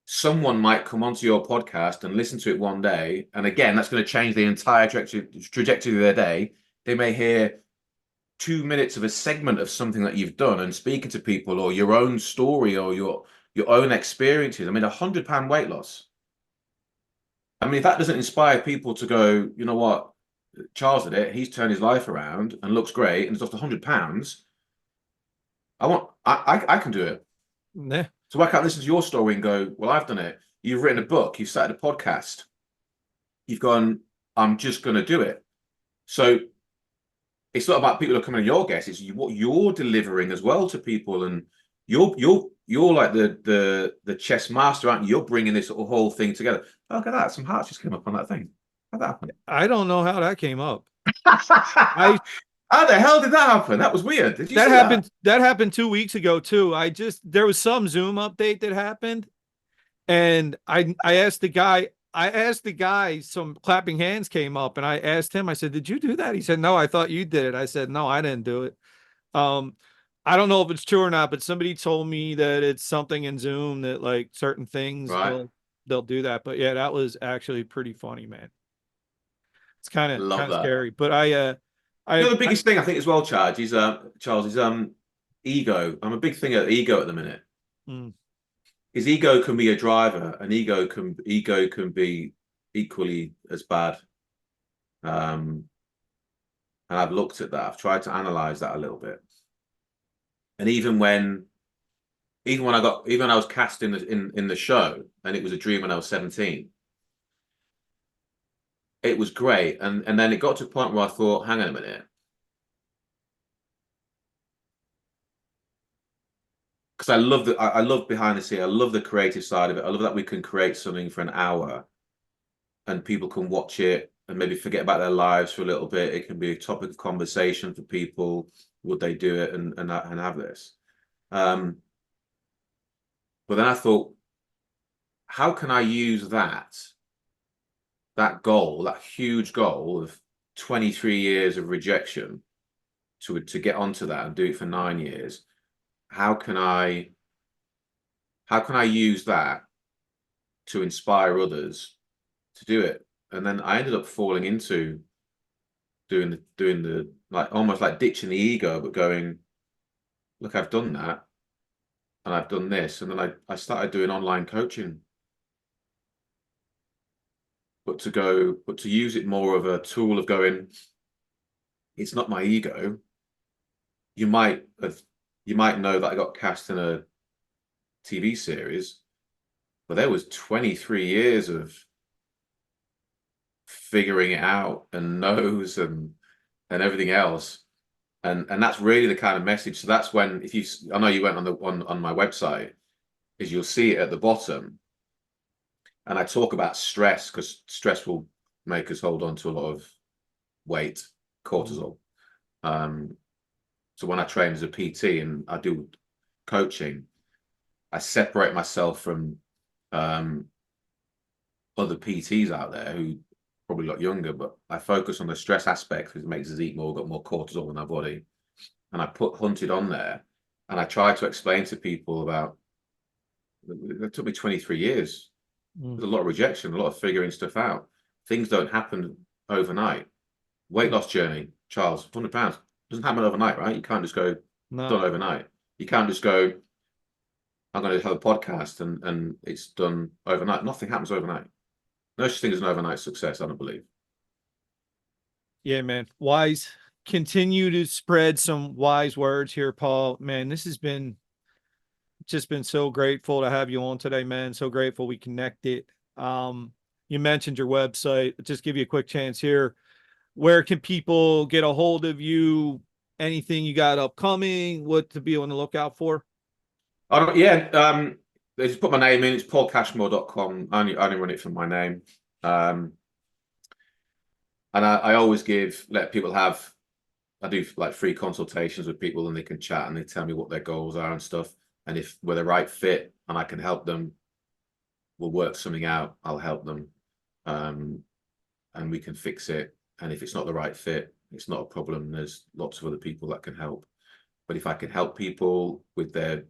someone might come onto your podcast and listen to it one day. And again, that's going to change the entire trajectory of their day. They may hear 2 minutes of a segment of something that you've done and speaking to people, or your own story, or your own experiences. I mean, £100 weight loss. I mean, if that doesn't inspire people to go, you know what, Charles did it, he's turned his life around and looks great and he's lost £100. I can do it. Yeah. So I can't listen to your story and go, well, I've done it. You've written a book, you've started a podcast, you've gone, I'm just going to do it. So it's not about people who are coming on your guests, it's what you're delivering as well to people. And you're like the chess master, aren't you? You're bringing this whole thing together. Oh, look at that. Some hearts just came up on that thing. How'd that happen? I don't know how that came up. How the hell did that happen? That was weird. Did you see happened? That happened 2 weeks ago too. There was some Zoom update that happened, and I asked the guy, some clapping hands came up, and I asked him, I said, did you do that? He said, no, I thought you did it. I said, no, I didn't do it. I don't know if it's true or not, but somebody told me that it's something in Zoom that like certain things they'll do that. But yeah, that was actually pretty funny, man. It's kind of scary. But the biggest thing I think as well, Charles, is ego. I'm a big thing at ego at the minute. Is ego can be a driver, and ego can be equally as bad. And I've looked at that. I've tried to analyze that a little bit. And even when I was cast in the show, and it was a dream when I was 17. It was great, and then it got to a point where I thought, hang on a minute, because I love behind the scene. I love the creative side of it. I love that we can create something for an hour, and people can watch it and maybe forget about their lives for a little bit. It can be a topic of conversation for people. Would they do it and have this? But then I thought, how can I use that goal, that huge goal of 23 years of rejection to get onto that and do it for 9 years? How can I use that to inspire others to do it? And then I ended up falling into doing the like almost like ditching the ego, but going, look, I've done that and I've done this. And then I started doing online coaching. But to use it more of a tool of going, it's not my ego. You might know that I got cast in a TV series, but there was 23 years of figuring it out and no's and everything else. And that's really the kind of message. So that's when, I know you went on my website, is you'll see it at the bottom. And I talk about stress, because stress will make us hold on to a lot of weight, cortisol. So when I train as a PT and I do coaching, I separate myself from other PTs out there who probably a lot younger, but I focus on the stress aspect because it makes us eat more, got more cortisol in our body. And I put Hunted on there, and I try to explain to people about, it took me 23 years. There's a lot of rejection, a lot of figuring stuff out. Things don't happen overnight. Weight loss journey, Charles, 100 pounds. Doesn't happen overnight, right? You can't just go, done overnight. You can't just go, I'm going to have a podcast and it's done overnight. Nothing happens overnight. No such thing as an overnight success, I don't believe. Yeah, man. Wise. Continue to spread some wise words here, Paul. Man, this has been so grateful to have you on today, man. So grateful we connected. You mentioned your website. Just give you a quick chance here. Where can people get a hold of you? Anything you got upcoming? What to be on the lookout for? They just put my name in. It's paulcashmore.com. I only run it from my name. And I always let people have I do like free consultations with people, and they can chat and they tell me what their goals are and stuff. And if we're the right fit and I can help them, we'll work something out. I'll help them, and we can fix it. And if it's not the right fit, it's not a problem. There's lots of other people that can help. But if I can help people with their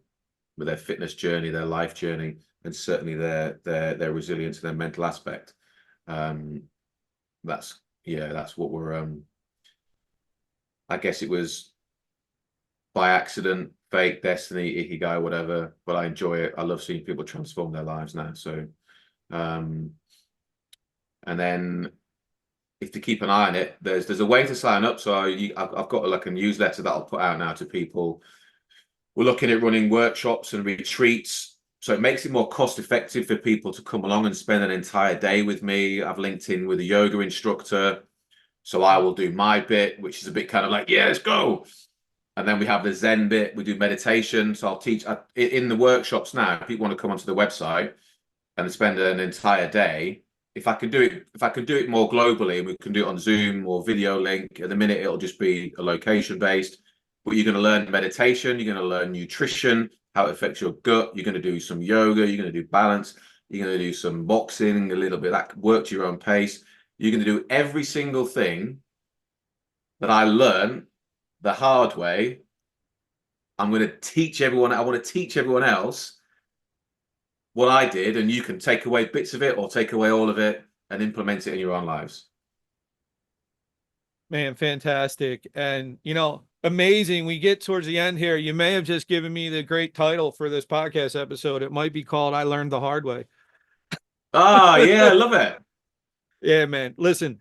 fitness journey, their life journey, and certainly their resilience, their mental aspect, that's what we're. I guess it was by accident, fate, destiny, ikigai, whatever. But I enjoy it. I love seeing people transform their lives now. So, and then if to keep an eye on it, there's a way to sign up. So I've got like a newsletter that I'll put out now to people. We're looking at running workshops and retreats. So it makes it more cost effective for people to come along and spend an entire day with me. I've linked in with a yoga instructor. So I will do my bit, which is a bit kind of like, yeah, let's go. And then we have the Zen bit. We do meditation. So I'll teach in the workshops now. If people want to come onto the website and spend an entire day, if I can do it more globally, and we can do it on Zoom or video link. At the minute, it'll just be a location based. But you're going to learn meditation. You're going to learn nutrition, how it affects your gut. You're going to do some yoga. You're going to do balance. You're going to do some boxing, a little bit that work to your own pace. You're going to do every single thing that I learned the hard way. I'm going to teach everyone. I want to teach everyone else what I did, and you can take away bits of it or take away all of it and implement it in your own lives. Man, fantastic. And, amazing. We get towards the end here. You may have just given me the great title for this podcast episode. It might be called I Learned the Hard Way. Oh, yeah, I love it. Yeah, man. Listen,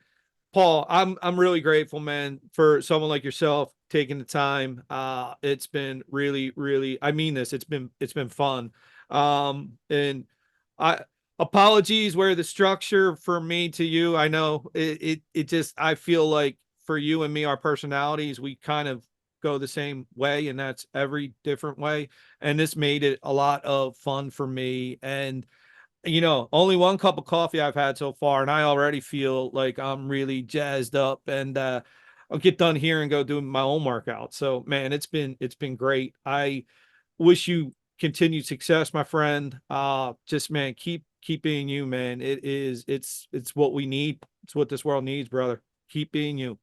Paul, I'm really grateful, man, for someone like yourself taking the time. It's been really, really, I mean this, it's been fun. And apologies where the structure for me to you, I know it just, I feel like for you and me, our personalities, we kind of go the same way, and that's every different way. And this made it a lot of fun for me. And only one cup of coffee I've had so far, and I already feel like I'm really jazzed up, and I'll get done here and go do my own workout. So, man, it's been great. I wish you continued success, my friend. Just, man, keep being you, man. It's what we need. It's what this world needs, brother. Keep being you.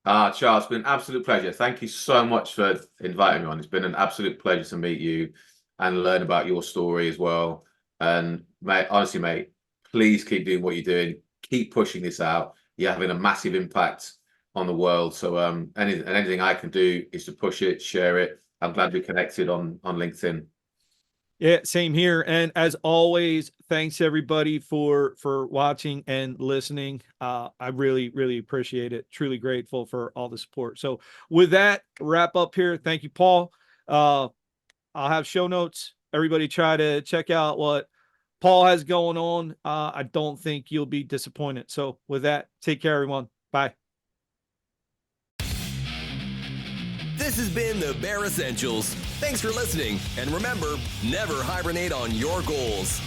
Charles, it's been an absolute pleasure. Thank you so much for inviting me on. It's been an absolute pleasure to meet you and learn about your story as well. And mate, honestly, mate, please keep doing what you're doing. Keep pushing this out. You're having a massive impact on the world. So anything I can do is to push it, share it. I'm glad we connected on LinkedIn. Yeah, same here. And as always, thanks everybody for watching and listening. I really, really appreciate it. Truly grateful for all the support. So with that, wrap up here. Thank you, Paul. I'll have show notes. Everybody try to check out what Paul has going on. I don't think you'll be disappointed. So with that, take care, everyone. Bye. This has been the Bare Essentials. Thanks for listening. And remember, never hibernate on your goals.